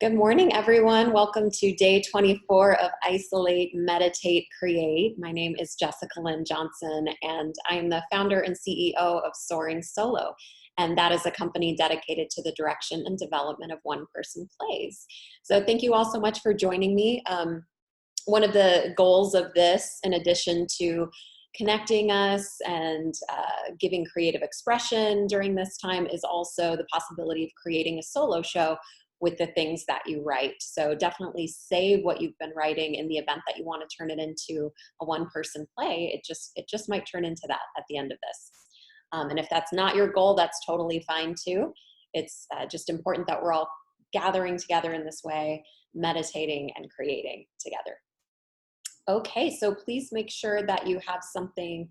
Good morning, everyone. Welcome to day 24 of Isolate, Meditate, Create. My name is Jessica Lynn Johnson, and I am the founder and CEO of Soaring Solo. And that is a company dedicated to the direction and development of one-person plays. So thank you all so much for joining me. One of the goals of this, in addition to connecting us and giving creative expression during this time, is also the possibility of creating a solo show with the things that you write. So definitely save what you've been writing in the event that you want to turn it into a one-person play. It just might turn into that at the end of this. And if that's not your goal, that's totally fine too. It's just important that we're all gathering together in this way, meditating and creating together. Okay, so please make sure that you have something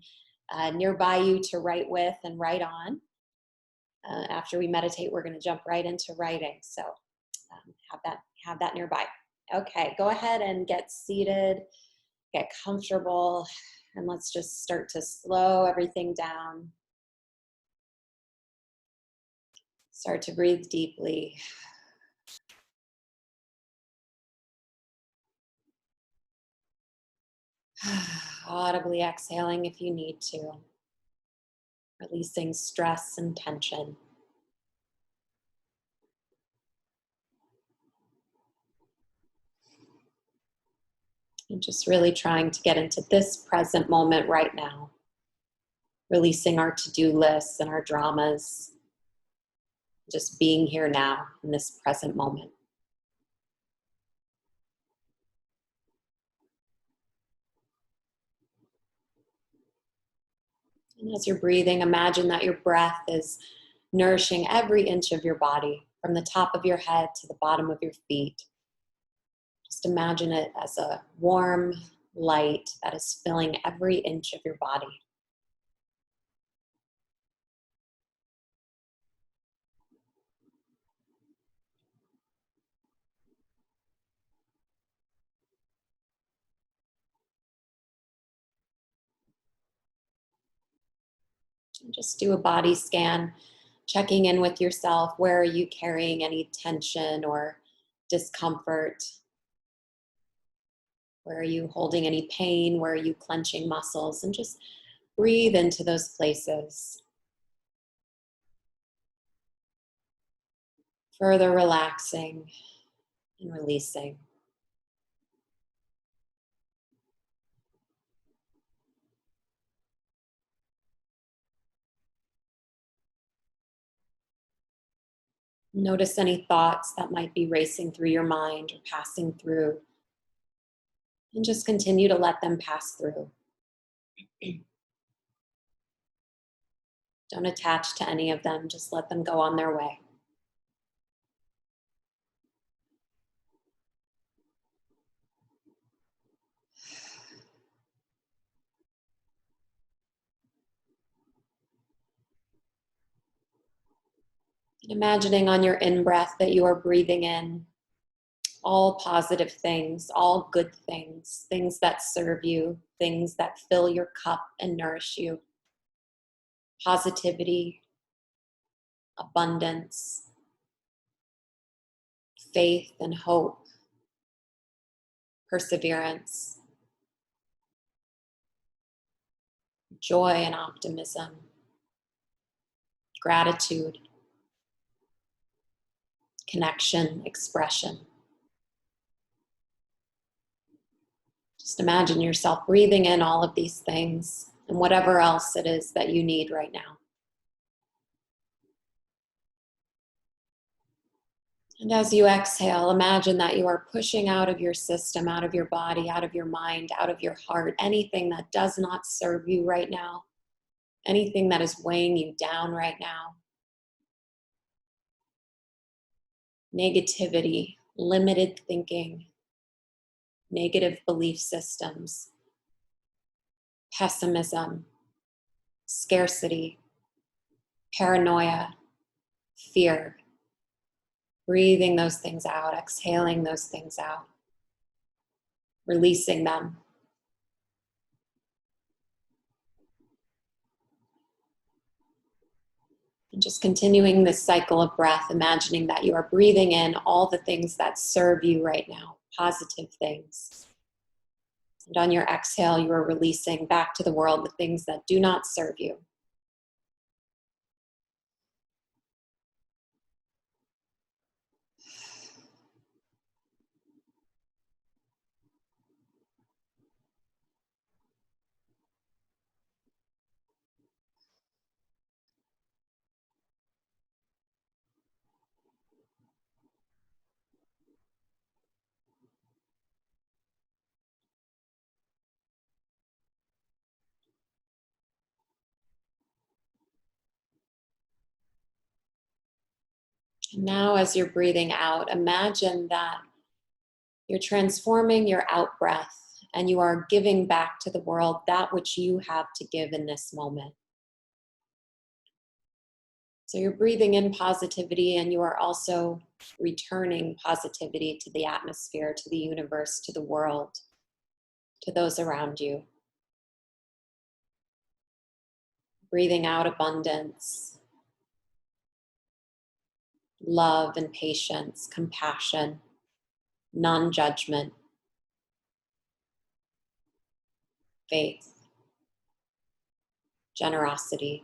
nearby you to write with and write on. After we meditate, we're going to jump right into writing. So have that nearby. Okay, go ahead and get seated, get comfortable, and let's just start to slow everything down. Start to breathe deeply. Audibly exhaling if you need to, releasing stress and tension. And just really trying to get into this present moment right now. Releasing our to-do lists and our dramas. Just being here now in this present moment. And as you're breathing, imagine that your breath is nourishing every inch of your body, from the top of your head to the bottom of your feet. Just imagine it as a warm light that is filling every inch of your body. And just do a body scan, checking in with yourself. Where are you carrying any tension or discomfort? Where are you holding any pain? Where are you clenching muscles? And just breathe into those places. Further relaxing and releasing. Notice any thoughts that might be racing through your mind or passing through. And just continue to let them pass through. Don't attach to any of them, just let them go on their way. And imagining on your in-breath that you are breathing in all positive things, all good things, things that serve you, things that fill your cup and nourish you. Positivity, abundance, faith and hope, perseverance, joy and optimism, gratitude, connection, expression. Just imagine yourself breathing in all of these things and whatever else it is that you need right now. And as you exhale, imagine that you are pushing out of your system, out of your body, out of your mind, out of your heart, anything that does not serve you right now, anything that is weighing you down right now. Negativity, limited thinking, negative belief systems, pessimism, scarcity, paranoia, fear. Breathing those things out, exhaling those things out, releasing them. Just continuing this cycle of breath, imagining that you are breathing in all the things that serve you right now, positive things. And on your exhale, you are releasing back to the world the things that do not serve you. And now, as you're breathing out, imagine that you're transforming your out breath and you are giving back to the world that which you have to give in this moment. So you're breathing in positivity and you are also returning positivity to the atmosphere, to the universe, to the world, to those around you. Breathing out abundance, love and patience, compassion, non-judgment, faith, generosity,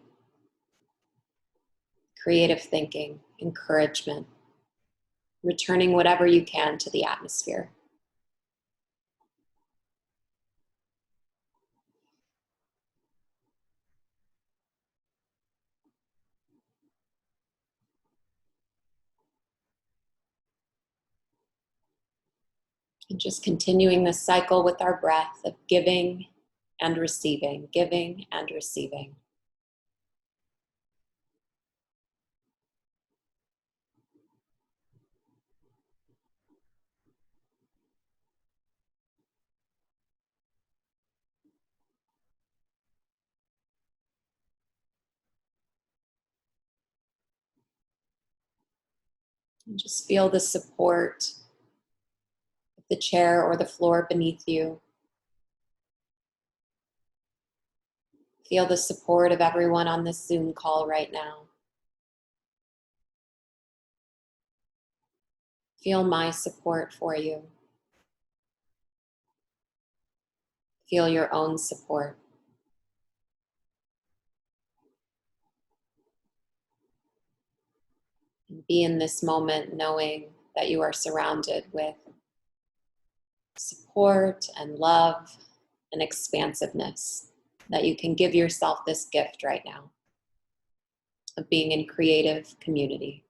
creative thinking, encouragement, returning whatever you can to the atmosphere. And just continuing this cycle with our breath of giving and receiving, giving and receiving. And just feel the support of the chair or the floor beneath you. Feel the support of everyone on this Zoom call right now. Feel my support for you. Feel your own support. And be in this moment knowing that you are surrounded with support and love and expansiveness, that you can give yourself this gift right now of being in creative community.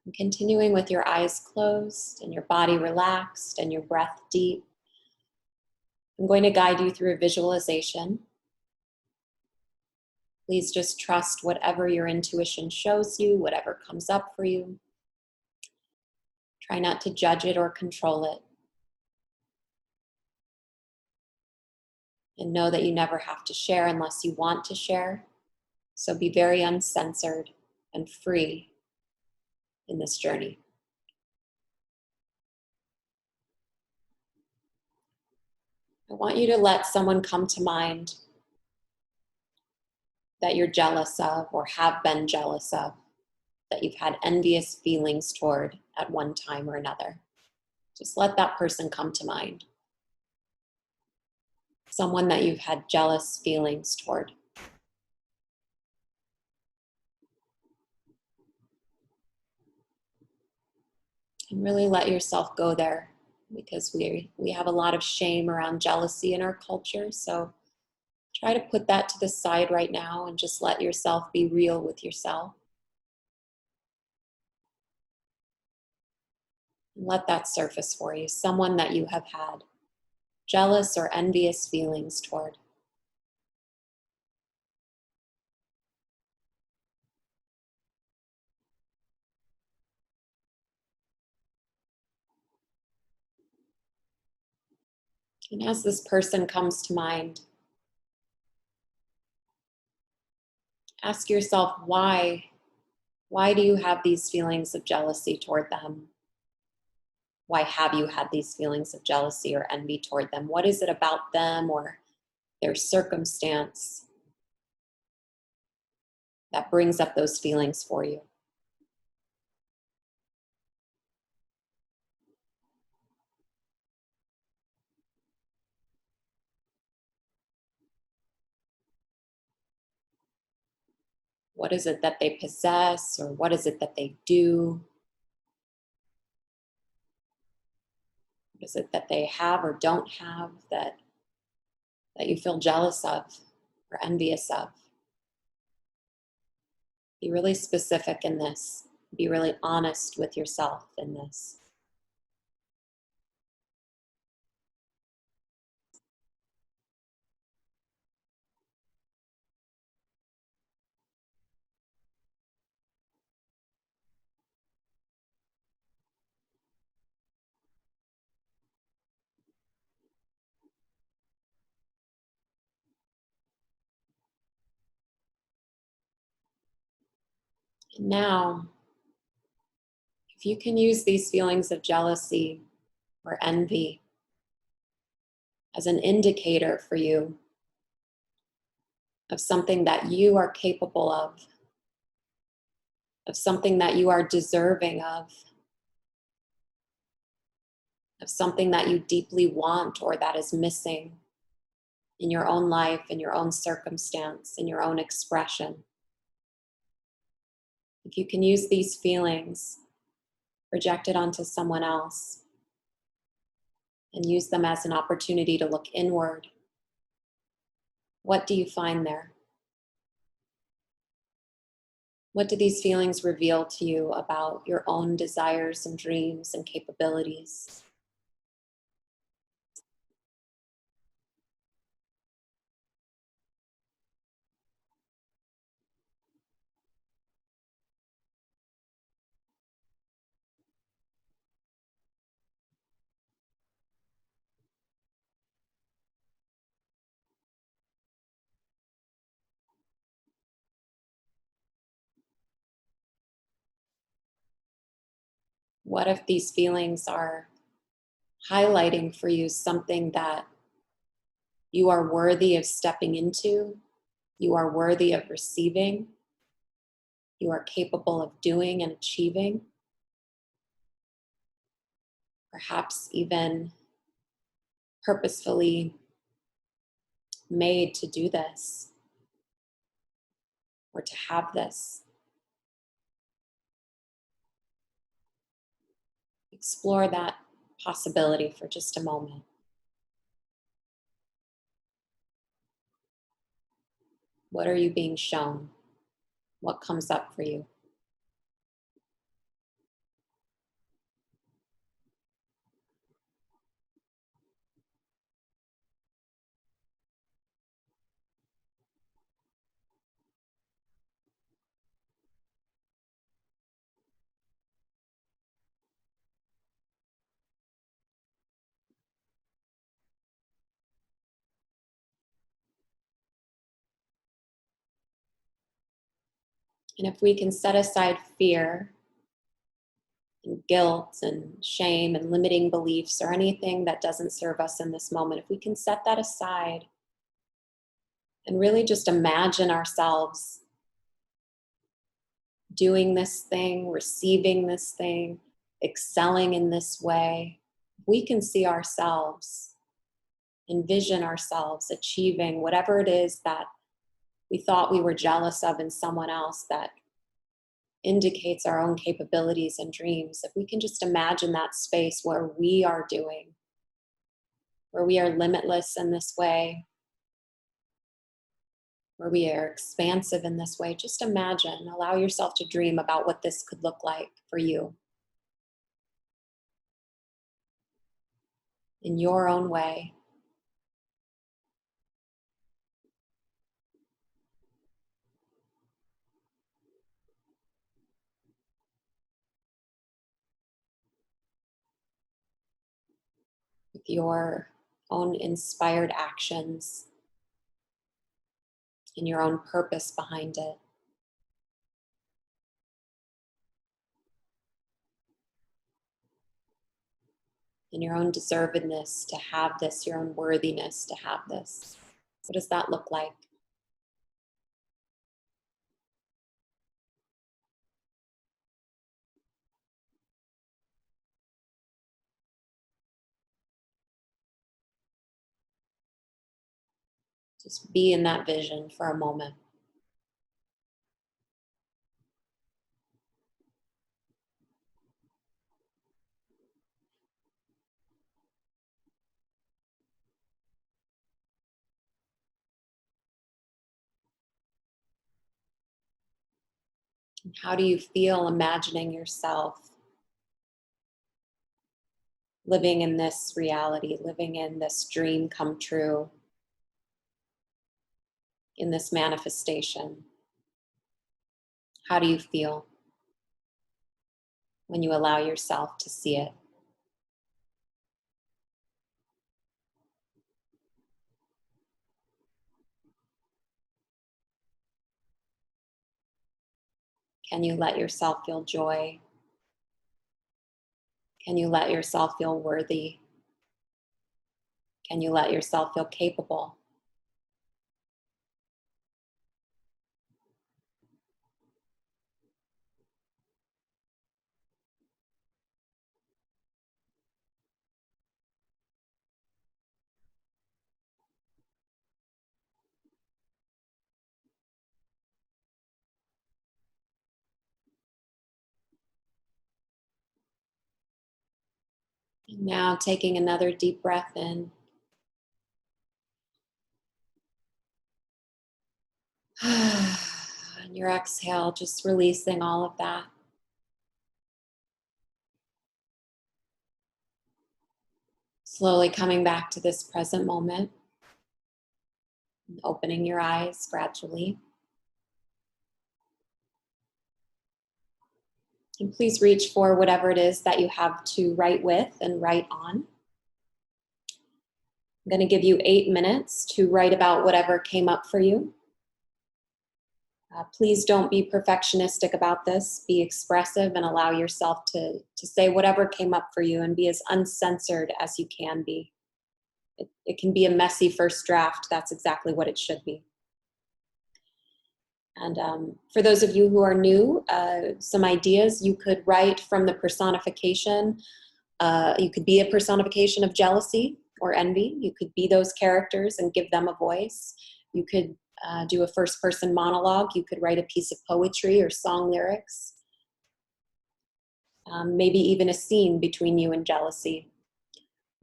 And continuing with your eyes closed and your body relaxed and your breath deep, I'm going to guide you through a visualization. Please just trust whatever your intuition shows you, whatever comes up for you. Try not to judge it or control it. And know that you never have to share unless you want to share. So be very uncensored and free in this journey. I want you to let someone come to mind that you're jealous of or have been jealous of, that you've had envious feelings toward at one time or another. Just let that person come to mind. Someone that you've had jealous feelings toward. And really let yourself go there, because we have a lot of shame around jealousy in our culture. So try to put that to the side right now and just let yourself be real with yourself. And let that surface for you, someone that you have had jealous or envious feelings toward. And as this person comes to mind, ask yourself why. Why do you have these feelings of jealousy toward them? Why have you had these feelings of jealousy or envy toward them? What is it about them or their circumstance that brings up those feelings for you. What is it that they possess, or what is it that they do? What is it that they have or don't have that you feel jealous of or envious of? Be really specific in this. Be really honest with yourself in this. And now, if you can use these feelings of jealousy or envy as an indicator for you of something that you are capable of something that you are deserving of something that you deeply want or that is missing in your own life, in your own circumstance, in your own expression. If you can use these feelings, project it onto someone else, and use them as an opportunity to look inward, what do you find there? What do these feelings reveal to you about your own desires and dreams and capabilities? What if these feelings are highlighting for you something that you are worthy of stepping into, you are worthy of receiving, you are capable of doing and achieving, perhaps even purposefully made to do this or to have this? Explore that possibility for just a moment. What are you being shown? What comes up for you? And if we can set aside fear and guilt and shame and limiting beliefs or anything that doesn't serve us in this moment, if we can set that aside and really just imagine ourselves doing this thing, receiving this thing, excelling in this way, we can see ourselves, envision ourselves achieving whatever it is that we thought we were jealous of in someone else that indicates our own capabilities and dreams. If we can just imagine that space where we are doing, where we are limitless in this way, where we are expansive in this way, just imagine, allow yourself to dream about what this could look like for you in your own way. With your own inspired actions and your own purpose behind it. And your own deservedness to have this, your own worthiness to have this. What does that look like? Just be in that vision for a moment. And how do you feel imagining yourself living in this reality, living in this dream come true, in this manifestation? How do you feel when you allow yourself to see it? Can you let yourself feel joy? Can you let yourself feel worthy? Can you let yourself feel capable? And now taking another deep breath in. And your exhale, just releasing all of that. Slowly coming back to this present moment, and opening your eyes gradually. And please reach for whatever it is that you have to write with and write on. I'm going to give you 8 minutes to write about whatever came up for you. Please don't be perfectionistic about this. Be expressive and allow yourself to say whatever came up for you and be as uncensored as you can be. It can be a messy first draft. That's exactly what it should be. And for those of you who are new, some ideas: you could write from the personification. You could be a personification of jealousy or envy. You could be those characters and give them a voice. You could do a first person monologue. You could write a piece of poetry or song lyrics. Maybe even a scene between you and jealousy.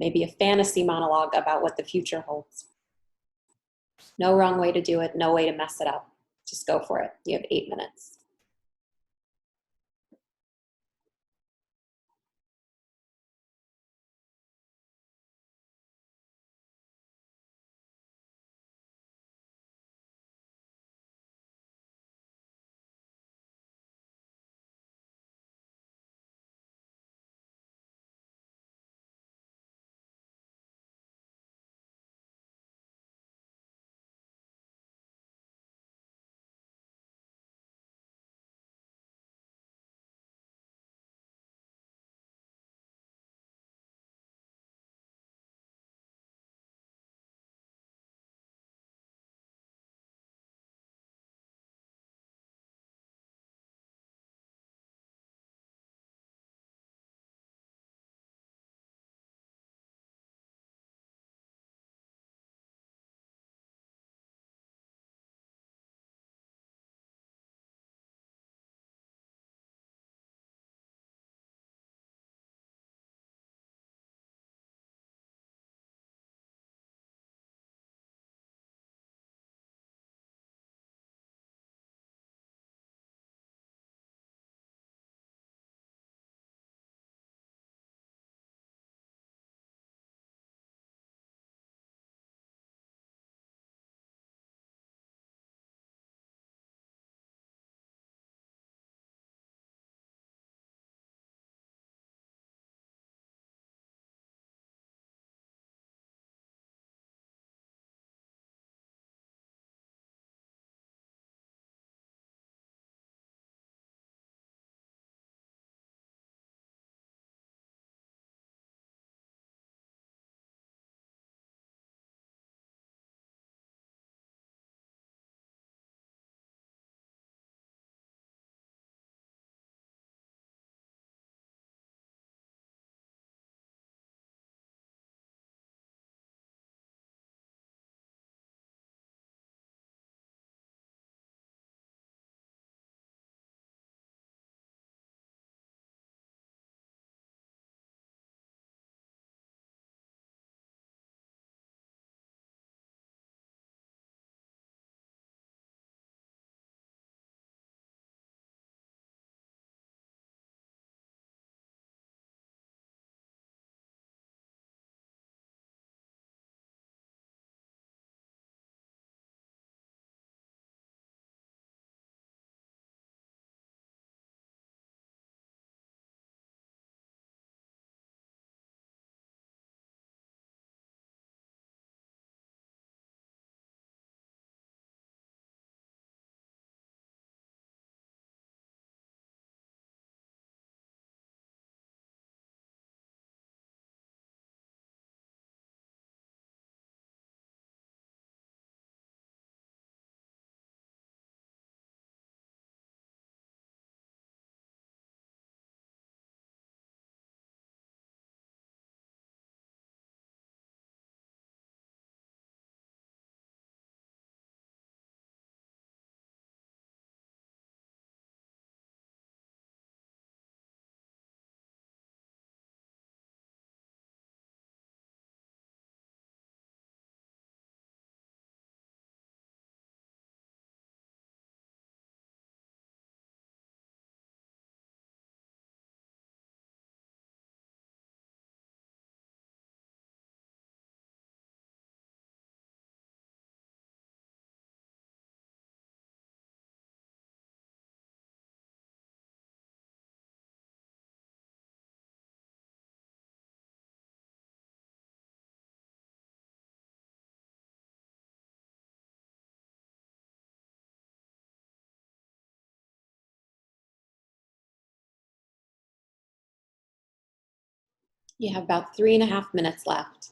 Maybe a fantasy monologue about what the future holds. No wrong way to do it, no way to mess it up. Just go for it. You have 8 minutes. You have about 3.5 minutes left.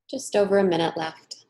Just over a minute left.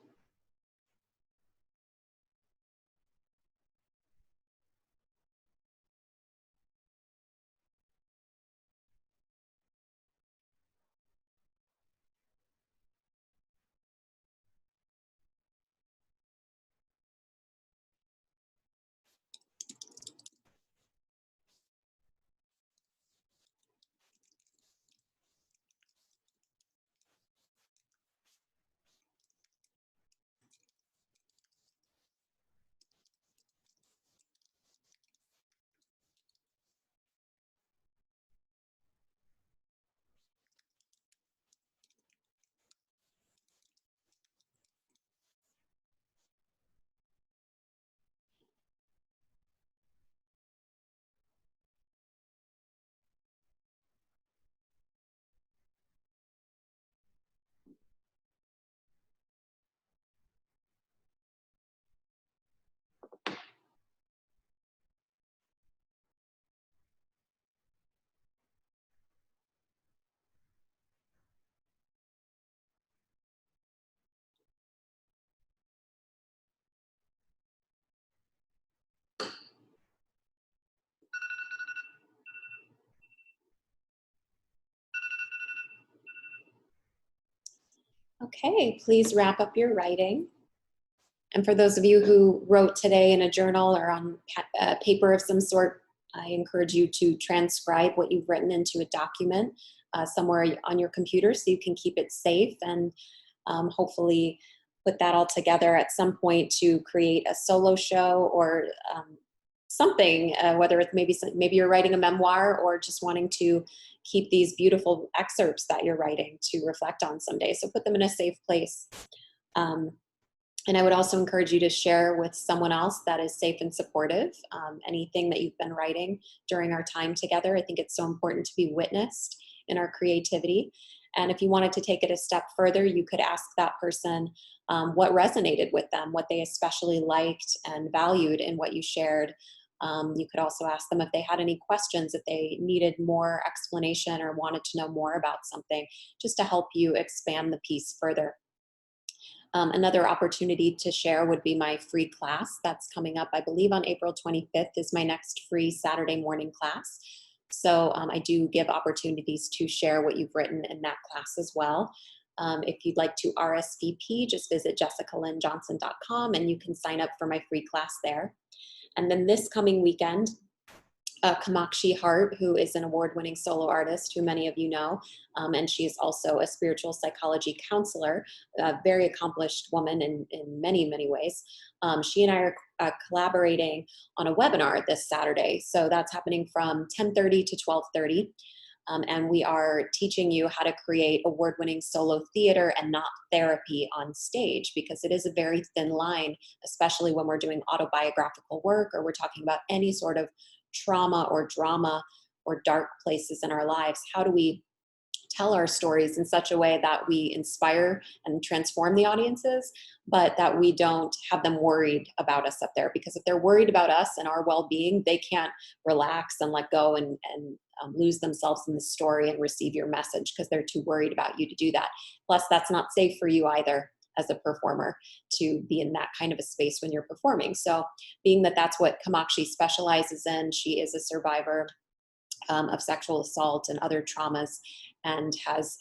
Okay, please wrap up your writing. And for those of you who wrote today in a journal or on paper of some sort, I encourage you to transcribe what you've written into a document somewhere on your computer so you can keep it safe and hopefully put that all together at some point to create a solo show or something, whether it's maybe you're writing a memoir or just wanting to keep these beautiful excerpts that you're writing to reflect on someday. So put them in a safe place. Um, and I would also encourage you to share with someone else that is safe and supportive, anything that you've been writing during our time together. I think it's so important to be witnessed in our creativity. And if you wanted to take it a step further, you could ask that person what resonated with them, what they especially liked and valued in what you shared. You could also ask them if they had any questions, if they needed more explanation or wanted to know more about something, just to help you expand the piece further. Another opportunity to share would be my free class that's coming up, I believe on April 25th is my next free Saturday morning class. So I do give opportunities to share what you've written in that class as well. If you'd like to RSVP, just visit jessicalynjohnson.com and you can sign up for my free class there. And then this coming weekend, Kamakshi Hart, who is an award-winning solo artist, who many of you know, and she is also a spiritual psychology counselor, a very accomplished woman in many, many ways. She and I are collaborating on a webinar this Saturday. So that's happening from 10:30 to 12:30. And we are teaching you how to create award-winning solo theater and not therapy on stage, because it is a very thin line, especially when we're doing autobiographical work or we're talking about any sort of trauma or drama or dark places in our lives. How do we tell our stories in such a way that we inspire and transform the audiences, but that we don't have them worried about us up there? Because if they're worried about us and our well-being, they can't relax and let go and lose themselves in the story and receive your message, because they're too worried about you to do that. Plus, that's not safe for you either as a performer to be in that kind of a space when you're performing. So being that that's what Kamakshi specializes in, she is a survivor of sexual assault and other traumas, and has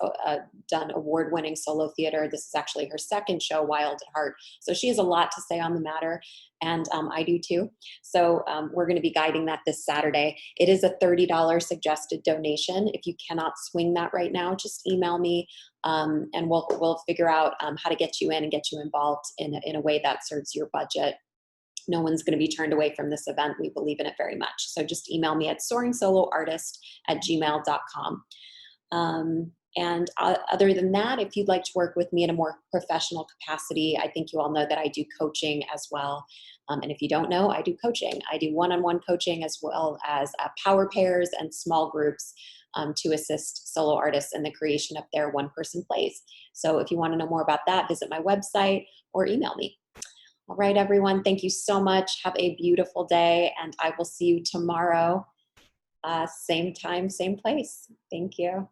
done award-winning solo theater. This is actually her second show, Wild at Heart. So she has a lot to say on the matter, and I do too. So we're going to be guiding that this Saturday. It is a $30 suggested donation. If you cannot swing that right now, just email me, and we'll figure out how to get you in and get you involved in a way that serves your budget. No one's going to be turned away from this event. We believe in it very much. So just email me at soringsoloartist@gmail.com. And other than that, if you'd like to work with me in a more professional capacity, I think you all know that I do coaching as well. And if you don't know, I do coaching. I do one-on-one coaching as well as power pairs and small groups to assist solo artists in the creation of their one-person plays. So if you want to know more about that, visit my website or email me. All right, everyone, thank you so much. Have a beautiful day, and I will see you tomorrow, same time, same place. Thank you.